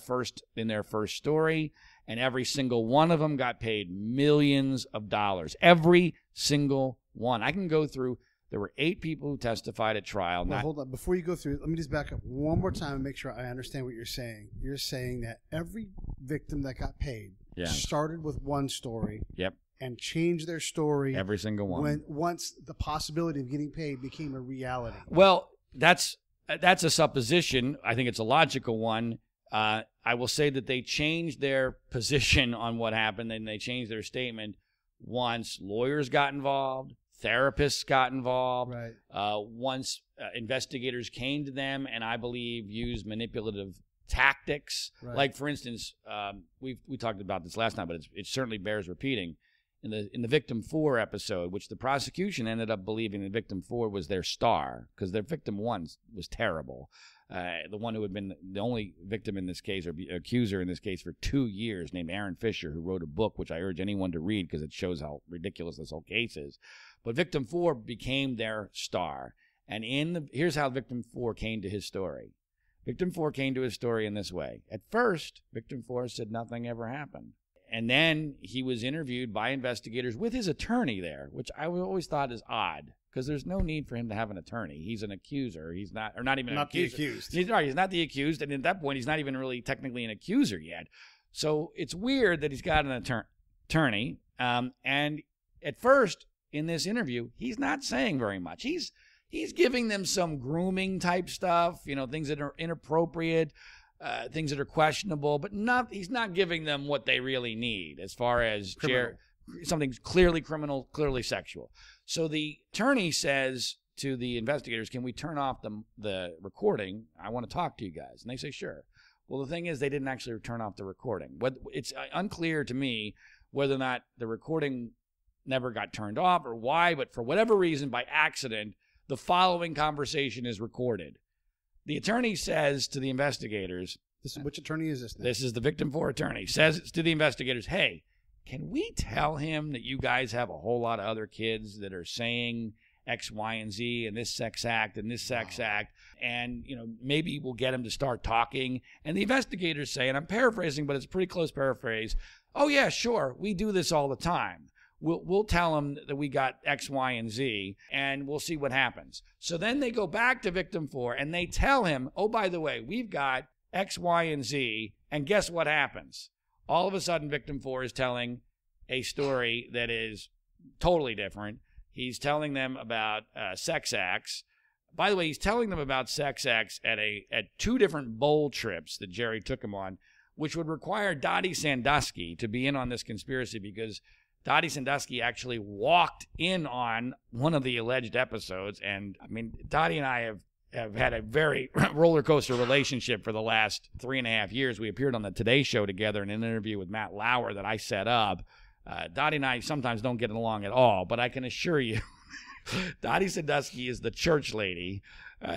in their first story, and every single one of them got paid millions of dollars. Every single one. I can go through. There were 8 people who testified at trial. Well, hold on. Before you go through, let me just back up one more time and make sure I understand what you're saying. You're saying that every victim that got paid started with one story. Yep. And changed their story. Every single one. Once the possibility of getting paid became a reality. Well, that's a supposition. I think it's a logical one. I will say that they changed their position on what happened, and they changed their statement once lawyers got involved, therapists got involved, right. Once investigators came to them and I believe used manipulative tactics. Right. Like, for instance, we talked about this last time, but it certainly bears repeating. In the Victim 4 episode, which the prosecution ended up believing that Victim 4 was their star because their Victim 1 was terrible. The one who had been the only victim in this case, or accuser in this case, for 2 years, named Aaron Fisher, who wrote a book which I urge anyone to read because it shows how ridiculous this whole case is. But Victim 4 became their star. And here's how Victim 4 came to his story. Victim 4 came to his story in this way. At first, Victim 4 said nothing ever happened. And then he was interviewed by investigators with his attorney there, which I always thought is odd because there's no need for him to have an attorney. He's an accuser. He's not, or not even an accuser. The accused. He's not the accused. And at that point, he's not even really technically an accuser yet. So it's weird that he's got an attorney. And at first in this interview, he's not saying very much. He's giving them some grooming type stuff, things that are inappropriate. Things that are questionable, but he's not giving them what they really need as far as something clearly criminal, clearly sexual. So the attorney says to the investigators, can we turn off the recording? I want to talk to you guys. And they say, sure. Well, the thing is, they didn't actually turn off the recording. It's unclear to me whether or not the recording never got turned off or why, but for whatever reason, by accident, the following conversation is recorded. The attorney says to the investigators, which attorney is this now? This is the Victim 4 attorney, says to the investigators, hey, can we tell him that you guys have a whole lot of other kids that are saying X, Y, and Z and this sex act and this sex act, and maybe we'll get him to start talking. And the investigators say, and I'm paraphrasing, but it's a pretty close paraphrase, oh yeah, sure, we do this all the time. We'll tell them that we got X, Y, and Z, and we'll see what happens. So then they go back to Victim 4, and they tell him, oh, by the way, we've got X, Y, and Z, and guess what happens? All of a sudden, Victim 4 is telling a story that is totally different. He's telling them about sex acts. By the way, he's telling them about sex acts at 2 different bowl trips that Jerry took him on, which would require Dottie Sandusky to be in on this conspiracy because Dottie Sandusky actually walked in on one of the alleged episodes. And, I mean, Dottie and I have had a very roller coaster relationship for the last 3.5 years. We appeared on the Today Show together in an interview with Matt Lauer that I set up. Dottie and I sometimes don't get along at all, but I can assure you, Dottie Sandusky is the church lady.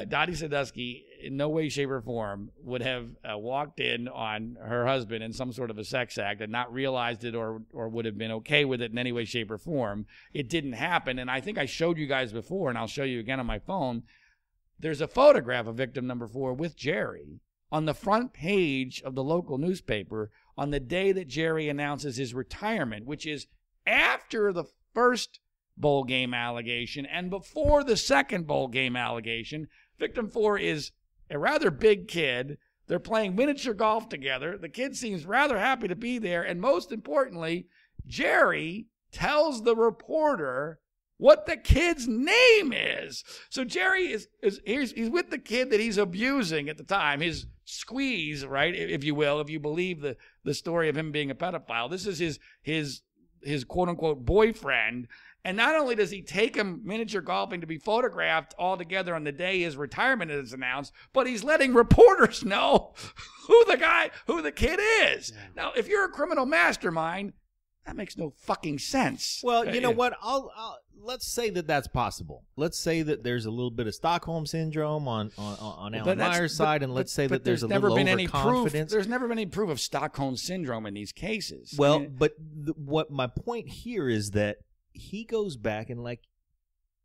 Dottie Sandusky, in no way, shape, or form, would have walked in on her husband in some sort of a sex act and not realized it or would have been okay with it in any way, shape, or form. It didn't happen, and I think I showed you guys before, and I'll show you again on my phone. There's a photograph of victim number 4 with Jerry on the front page of the local newspaper on the day that Jerry announces his retirement, which is after the first bowl game allegation and before the second bowl game allegation. Victim 4 is a rather big kid. They're playing miniature golf together. The kid seems rather happy to be there. And most importantly, Jerry tells the reporter what the kid's name is. So Jerry he's with the kid that he's abusing at the time, his squeeze, right, if you will, if you believe the story of him being a pedophile. This is his quote-unquote boyfriend. And not only does he take him miniature golfing to be photographed all together on the day his retirement is announced, but he's letting reporters know who the kid is. Yeah. Now, if you're a criminal mastermind, That makes no fucking sense. Well, you know what? Let's say that that's possible. Let's say that there's a little bit of Stockholm syndrome on Alan Meyer's side, and let's say that there's a little overconfidence. There's never been any proof of Stockholm syndrome in these cases. Well, but what my point here is that he goes back and, like,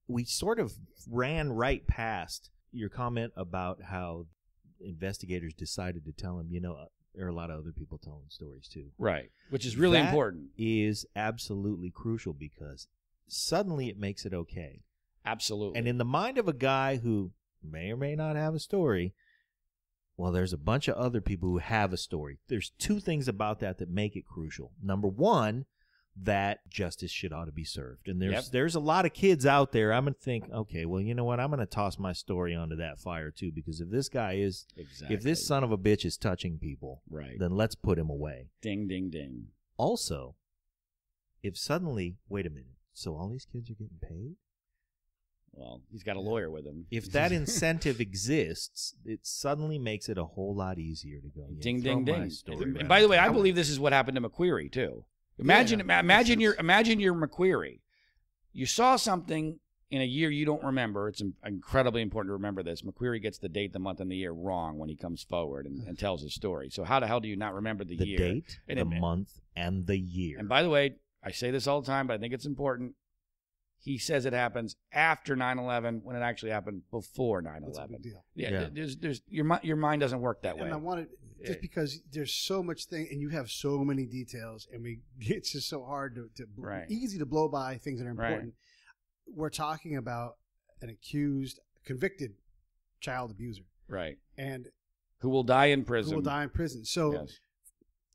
we sort of ran right past your comment about how investigators decided to tell him, there are a lot of other people telling stories too. Right, which is really important. Is absolutely crucial because suddenly it makes it okay. Absolutely. And in the mind of a guy who may or may not have a story, well, there's a bunch of other people who have a story. There's two things about that make it crucial. Number one, that justice should ought to be served. And there's a lot of kids out there. I'm going to think, okay, well, you know what? I'm going to toss my story onto that fire too, because if this son of a bitch is touching people, right, then let's put him away. Ding, ding, ding. Also, if suddenly, wait a minute, so all these kids are getting paid? Well, he's got a lawyer with him. If that incentive exists, it suddenly makes it a whole lot easier to go. Ding, ding, ding. And by the way, I believe this is what happened to McQueary too. Imagine you're McQueary. You saw something in a year you don't remember. It's incredibly important to remember this. McQueary gets the date, the month, and the year wrong when he comes forward and tells his story. So how the hell do you not remember the year? The date, the month, and the year. And by the way, I say this all the time, but I think it's important. He says it happens after 9/11 when it actually happened before 9/11. That's a big deal. Yeah. There's your mind doesn't work that way. And I wanted just because there's so much thing, and you have so many details, and it's just so hard to easy to blow by things that are important. Right. We're talking about an convicted child abuser, right? And who will die in prison. So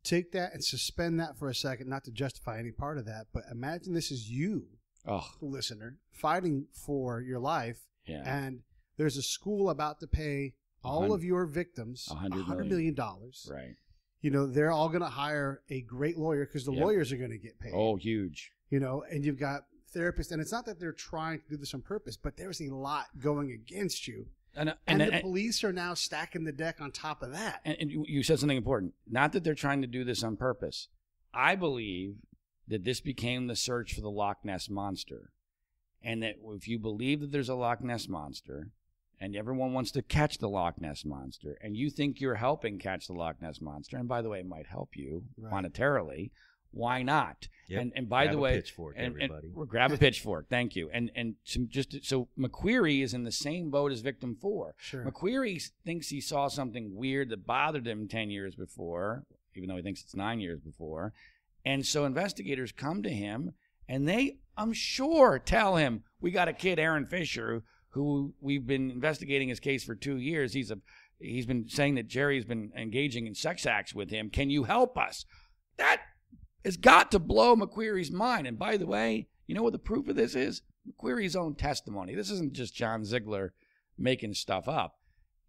take that and suspend that for a second, not to justify any part of that, but imagine this is you. The listener fighting for your life, and there's a school about to pay all of your victims $100 million. Right. They're all going to hire a great lawyer because the lawyers are going to get paid. Oh, huge. And you've got therapists, and it's not that they're trying to do this on purpose, but there's a lot going against you. And the police are now stacking the deck on top of that. And you said something important. Not that they're trying to do this on purpose. I believe that this became the search for the Loch Ness Monster. And that if you believe that there's a Loch Ness Monster, and everyone wants to catch the Loch Ness Monster, and you think you're helping catch the Loch Ness Monster, and by the way, it might help you monetarily, why not? Yep. And by the way, pitchfork, everybody. Grab a pitchfork. Thank you. And so McQueary is in the same boat as victim 4. Sure. McQueary thinks he saw something weird that bothered him 10 years before, even though he thinks it's 9 years before. And so investigators come to him, and they, I'm sure, tell him, we got a kid, Aaron Fisher, who we've been investigating his case for 2 years. He's been saying that Jerry's been engaging in sex acts with him. Can you help us? That has got to blow McQueary's mind. And by the way, you know what the proof of this is? McQueary's own testimony. This isn't just John Ziegler making stuff up.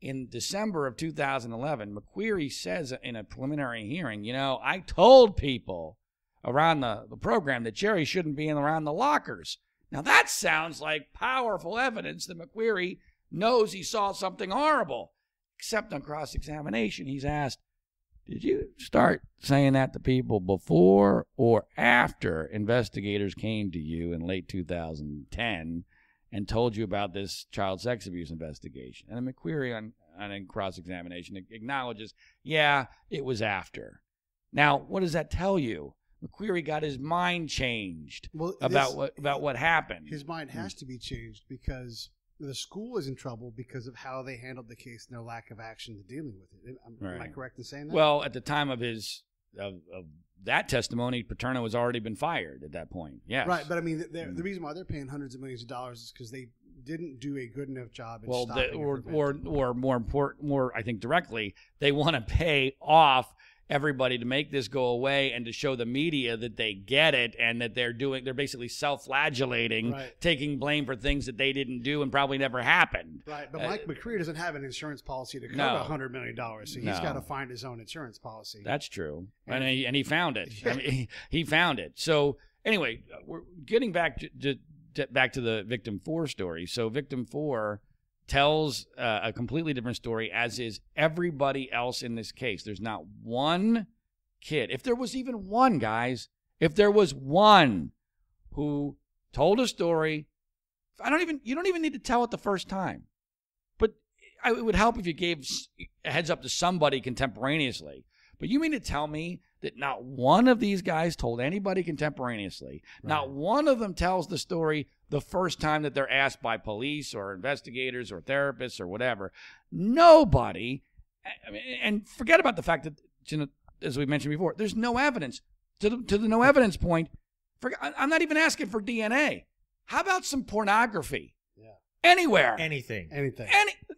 In December of 2011, McQueary says in a preliminary hearing, I told people around the program that Jerry shouldn't be around the lockers. Now that sounds like powerful evidence that McQueary knows he saw something horrible. Except on cross-examination, he's asked, did you start saying that to people before or after investigators came to you in late 2010 and told you about this child sex abuse investigation? And then McQueary on cross-examination acknowledges, yeah, it was after. Now, what does that tell you? McQueary got his mind changed about what happened. His mind has to be changed because the school is in trouble because of how they handled the case and their lack of action to dealing with it. Am I correct in saying that? Well, at the time of that testimony, Paterno has already been fired at that point. Yes. Right, but I mean, the reason why they're paying hundreds of millions of dollars is because they didn't do a good enough job in stopping or more important, I think directly, they want to pay off everybody to make this go away and to show the media that they get it and that they're basically self-flagellating, taking blame for things that they didn't do and probably never happened. Right, but Mike McQueary doesn't have an insurance policy to cover $100 million, so he's got to find his own insurance policy. That's true, and he found it. I mean, he found it. So anyway, we're getting back to the victim 4 story. So victim 4 tells a completely different story, as is everybody else in this case. There's not one kid. If there was even one, guys, If there was one who told a story, you don't even need to tell it the first time. But it would help if you gave a heads up to somebody contemporaneously. But you mean to tell me that not one of these guys told anybody contemporaneously? Right. Not one of them tells the story the first time that they're asked by police or investigators or therapists or whatever. Nobody. I mean, and forget about the fact that, as we mentioned before, there's no evidence. To the no evidence point, I'm not even asking for DNA. How about some pornography? Yeah. Anywhere. Anything.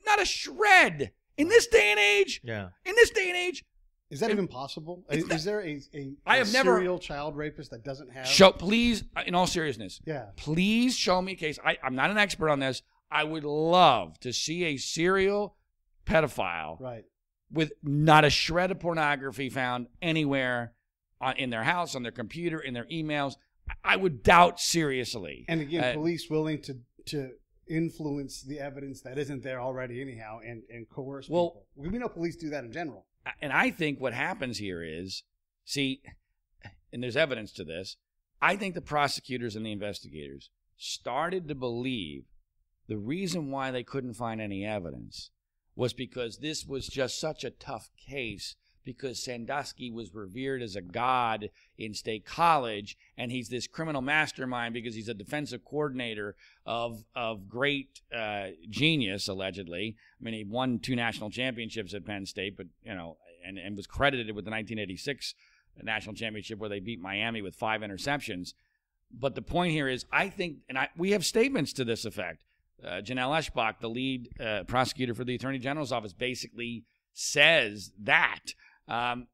Not a shred. In this day and age. Yeah. In this day and age. Is that even possible? Is there a serial child rapist that doesn't have? Please, in all seriousness, please show me a case. I'm not an expert on this. I would love to see a serial pedophile with not a shred of pornography found anywhere in their house, on their computer, in their emails. I would doubt seriously. And again, police willing to influence the evidence that isn't there already anyhow and coerce people. We know police do that in general. And I think what happens here is, and there's evidence to this, I think the prosecutors and the investigators started to believe the reason why they couldn't find any evidence was because this was just such a tough case, because Sandusky was revered as a god in State College, and he's this criminal mastermind because he's a defensive coordinator of great genius, allegedly. I mean, he won 2 national championships at Penn State, but and was credited with the 1986 national championship where they beat Miami with 5 interceptions. But the point here is, I think, we have statements to this effect. Janelle Eschbach, the lead prosecutor for the Attorney General's office, basically says that. I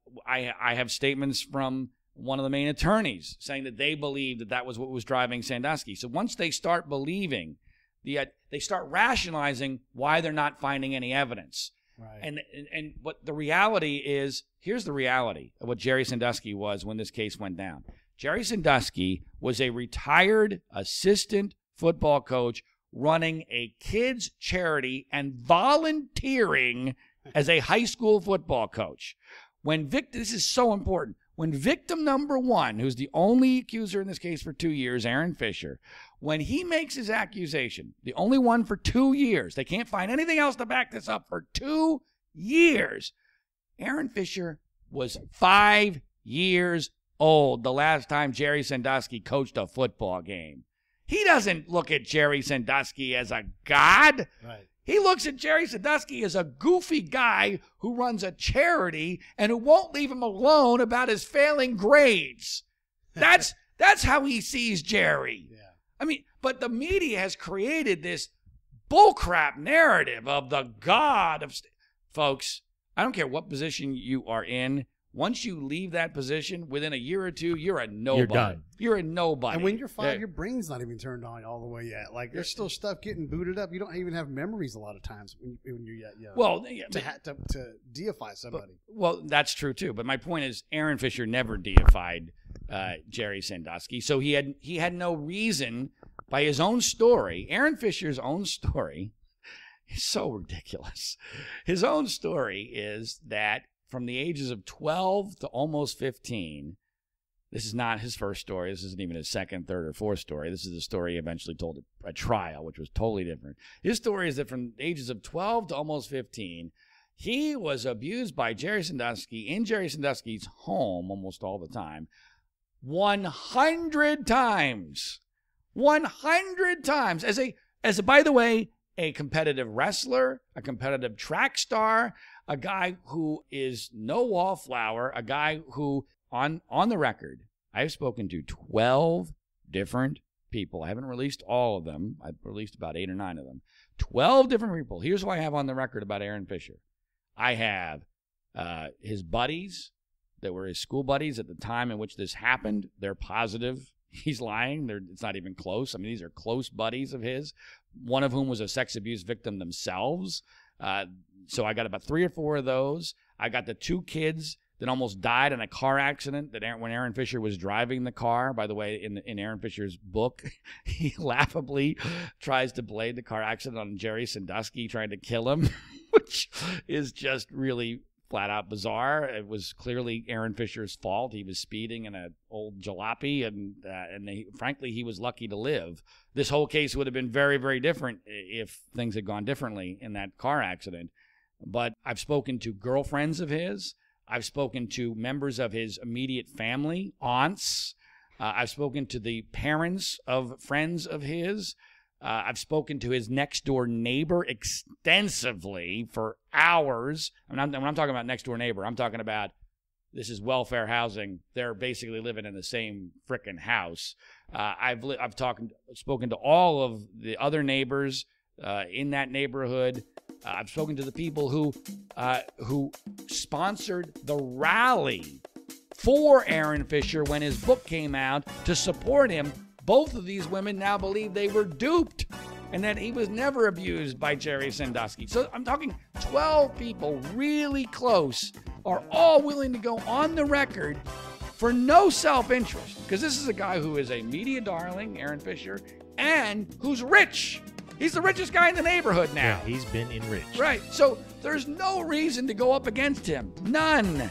have statements from one of the main attorneys saying that they believe that was what was driving Sandusky. So once they start believing, they start rationalizing why they're not finding any evidence. Right. And what the reality is, here's the reality of what Jerry Sandusky was when this case went down. Jerry Sandusky was a retired assistant football coach running a kids' charity and volunteering as a high school football coach. This is so important. When victim number 1, who's the only accuser in this case for 2 years, Aaron Fisher, when he makes his accusation, the only one for 2 years, they can't find anything else to back this up, for 2 years, Aaron Fisher was 5 years old the last time Jerry Sandusky coached a football game. He doesn't look at Jerry Sandusky as a god. Right. He looks at Jerry Sandusky as a goofy guy who runs a charity and who won't leave him alone about his failing grades. That's how he sees Jerry. Yeah. I mean, but the media has created this bullcrap narrative of the god of folks. I don't care what position you are in. Once you leave that position, within a year or two, you're a nobody. You're done. You're a nobody. And when you're 5, your brain's not even turned on all the way yet. Like, there's still stuff getting booted up. You don't even have memories a lot of times when you're yet young. Well, to deify somebody. Well, that's true too. But my point is, Aaron Fisher never deified Jerry Sandusky, so he had no reason. By his own story, Aaron Fisher's own story is so ridiculous. His own story is that from the ages of 12 to almost 15, this is not his first story. This isn't even his second, third, or fourth story. This is the story he eventually told at a trial, which was totally different. His story is that from the ages of 12 to almost 15, he was abused by Jerry Sandusky in Jerry Sandusky's home almost all the time, 100 times. 100 times. As a, by the way, a competitive wrestler, a competitive track star, a guy who is no wallflower, a guy who, on the record, I've spoken to 12 different people. I haven't released all of them. I've released about 8 or 9 of them. 12 different people. Here's what I have on the record about Aaron Fisher. I have his buddies that were his school buddies at the time in which this happened. They're positive he's lying. It's not even close. I mean, these are close buddies of his, one of whom was a sex abuse victim themselves. So I got about 3 or 4 of those. I got the 2 kids that almost died in a car accident when Aaron Fisher was driving the car. By the way, in Aaron Fisher's book, he laughably tries to blame the car accident on Jerry Sandusky trying to kill him, which is just really flat out bizarre. It was clearly Aaron Fisher's fault. He was speeding in an old jalopy, and frankly, he was lucky to live. This whole case would have been very, very different if things had gone differently in that car accident. But I've spoken to girlfriends of his. I've spoken to members of his immediate family, aunts. I've spoken to the parents of friends of his. I've spoken to his next-door neighbor extensively for hours. When I'm talking about next-door neighbor, I'm talking about this is welfare housing. They're basically living in the same frickin' house. I've spoken to all of the other neighbors in that neighborhood. I've spoken to the people who sponsored the rally for Aaron Fisher when his book came out to support him. Both of these women now believe they were duped and that he was never abused by Jerry Sandusky. So I'm talking 12 people really close are all willing to go on the record for no self-interest, because this is a guy who is a media darling, Aaron Fisher, and who's rich. He's the richest guy in the neighborhood now. Yeah, he's been enriched. Right. So there's no reason to go up against him. None.